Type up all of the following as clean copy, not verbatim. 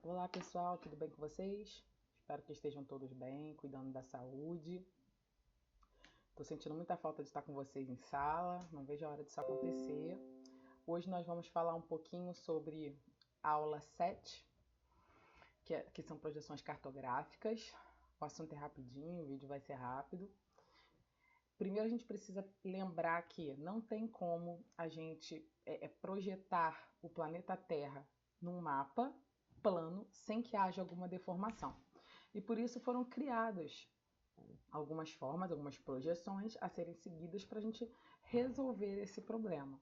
Olá pessoal, tudo bem com vocês? Espero que estejam todos bem, cuidando da saúde. Estou sentindo muita falta de estar com vocês em sala, não vejo a hora disso acontecer. Hoje nós vamos falar um pouquinho sobre a aula 7, que são projeções cartográficas. O assunto é rapidinho, o vídeo vai ser rápido. Primeiro a gente precisa lembrar que não tem como a gente projetar o planeta Terra num mapa plano sem que haja alguma deformação. E por isso foram criadas algumas formas, algumas projeções a serem seguidas para a gente resolver esse problema.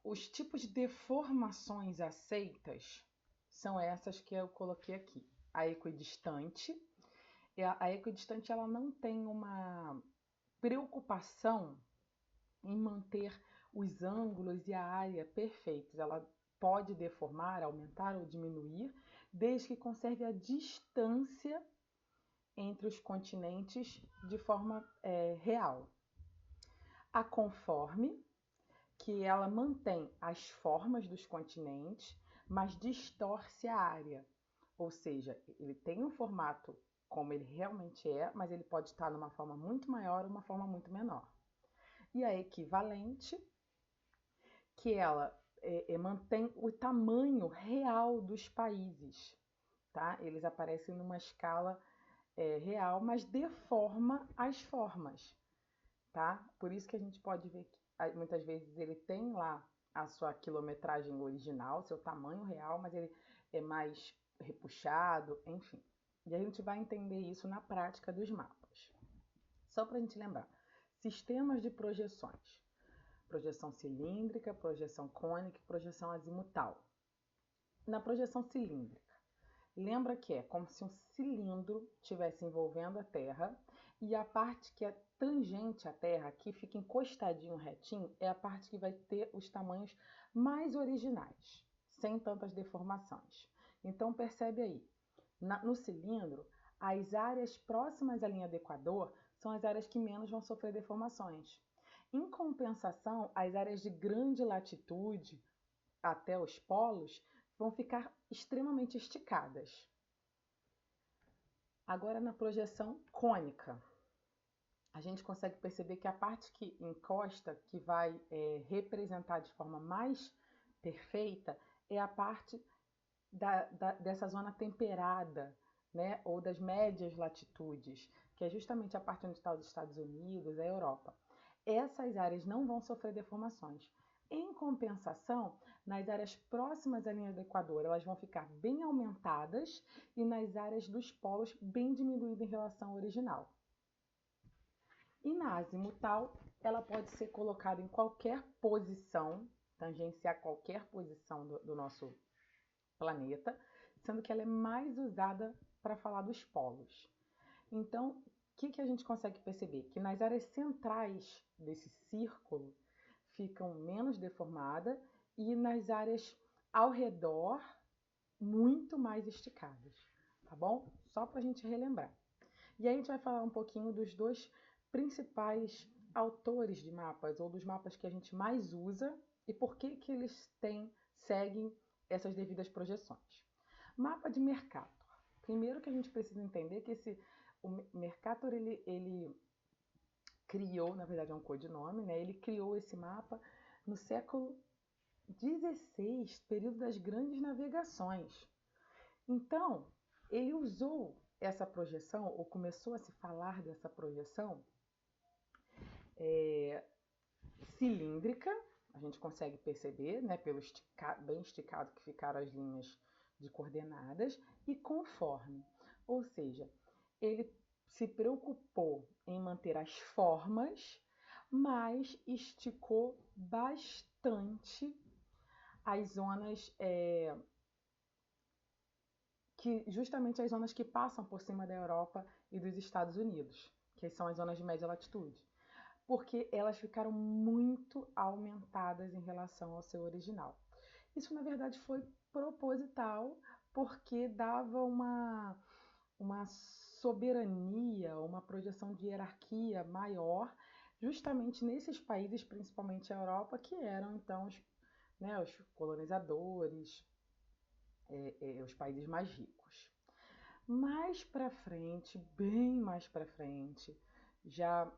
Os tipos de deformações aceitas são essas que eu coloquei aqui. A equidistante. A equidistante ela não tem uma preocupação em manter os ângulos e a área perfeitos. Ela pode deformar, aumentar ou diminuir, desde que conserve a distância entre os continentes de forma real. A conforme, que ela mantém as formas dos continentes, mas distorce a área. Ou seja, ele tem um formato como ele realmente é, mas ele pode estar numa forma muito maior ou uma forma muito menor. E a equivalente, que ela mantém o tamanho real dos países, tá? Eles aparecem numa escala real, mas deforma as formas, tá? Por isso que a gente pode ver que muitas vezes ele tem lá a sua quilometragem original, seu tamanho real, mas ele é mais repuxado, enfim. E a gente vai entender isso na prática dos mapas. Só para a gente lembrar, sistemas de projeções. Projeção cilíndrica, projeção cônica e projeção azimutal. Na projeção cilíndrica, lembra que é como se um cilindro estivesse envolvendo a Terra e a parte que é tangente à Terra, que fica encostadinho retinho, é a parte que vai ter os tamanhos mais originais, sem tantas deformações. Então percebe aí, no cilindro, as áreas próximas à linha do Equador são as áreas que menos vão sofrer deformações. Em compensação, as áreas de grande latitude até os polos vão ficar extremamente esticadas. Agora na projeção cônica, a gente consegue perceber que a parte que encosta, que vai representar de forma mais perfeita, é a parte dessa zona temperada, né, ou das médias latitudes, que é justamente a parte onde está os Estados Unidos, a Europa. Essas áreas não vão sofrer deformações. Em compensação, nas áreas próximas à linha do Equador, elas vão ficar bem aumentadas e nas áreas dos polos bem diminuídas em relação ao original. E na azimutal, ela pode ser colocada em qualquer posição, tangenciar qualquer posição do nosso planeta, sendo que ela é mais usada para falar dos polos. Então, o que a gente consegue perceber? Que nas áreas centrais desse círculo ficam menos deformadas e nas áreas ao redor muito mais esticadas, tá bom? Só para a gente relembrar. E aí a gente vai falar um pouquinho dos dois principais autores de mapas, ou dos mapas que a gente mais usa e por que eles seguem essas devidas projeções. Mapa de Mercator. Primeiro que a gente precisa entender que o Mercator ele criou, na verdade é um codinome, né? Ele criou esse mapa no século XVI, período das grandes navegações. Então, ele usou essa projeção, ou começou a se falar dessa projeção cilíndrica, a gente consegue perceber, né, pelo bem esticado que ficaram as linhas de coordenadas, e conforme, ou seja, ele se preocupou em manter as formas, mas esticou bastante as zonas justamente as zonas que passam por cima da Europa e dos Estados Unidos, que são as zonas de média latitude, porque elas ficaram muito aumentadas em relação ao seu original. Isso, na verdade, foi proposital, porque dava uma soberania, uma projeção de hierarquia maior, justamente nesses países, principalmente a Europa, que eram então os colonizadores, os países mais ricos. Mais para frente, bem mais para frente, já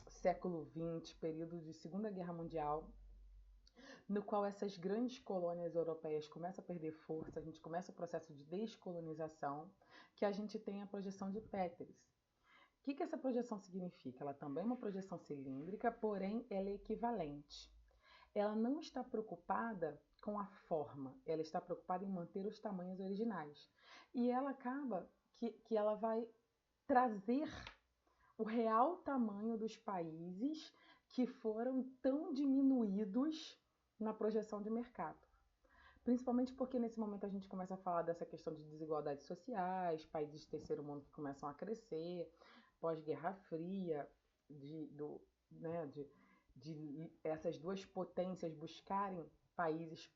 século XX, período de Segunda Guerra Mundial, no qual essas grandes colônias europeias começam a perder força, a gente começa o processo de descolonização, que a gente tem a projeção de Peters. O que essa projeção significa? Ela também é uma projeção cilíndrica, porém ela é equivalente. Ela não está preocupada com a forma, ela está preocupada em manter os tamanhos originais. E ela acaba que ela vai trazer o real tamanho dos países que foram tão diminuídos na projeção de mercado. Principalmente porque nesse momento a gente começa a falar dessa questão de desigualdades sociais, países de terceiro mundo que começam a crescer, pós-Guerra Fria, de essas duas potências buscarem países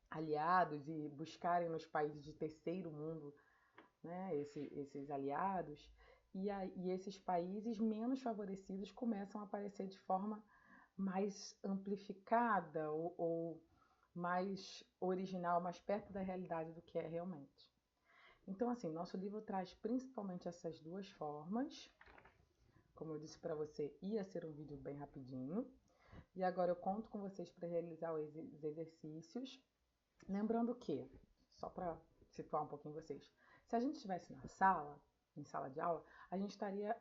aliados e buscarem nos países de terceiro mundo, né, esses aliados, e esses países menos favorecidos começam a aparecer de forma mais amplificada ou mais original, mais perto da realidade do que é realmente. Então, assim, nosso livro traz principalmente essas duas formas. Como eu disse para você, ia ser um vídeo bem rapidinho. E agora eu conto com vocês para realizar os exercícios. Lembrando que, só para situar um pouquinho vocês, se a gente estivesse na sala, em sala de aula, a gente estaria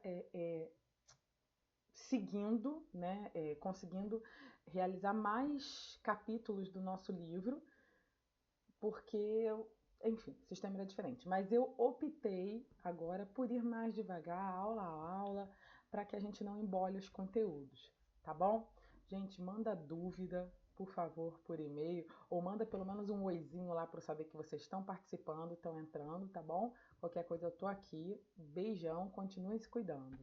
seguindo, né, conseguindo realizar mais capítulos do nosso livro, porque, enfim, o sistema era diferente. Mas eu optei agora por ir mais devagar, aula a aula, para que a gente não embole os conteúdos, tá bom? Gente, manda dúvida, por favor, por e-mail, ou manda pelo menos um oizinho lá para eu saber que vocês estão participando, estão entrando, tá bom? Qualquer coisa eu tô aqui. Beijão, continuem se cuidando.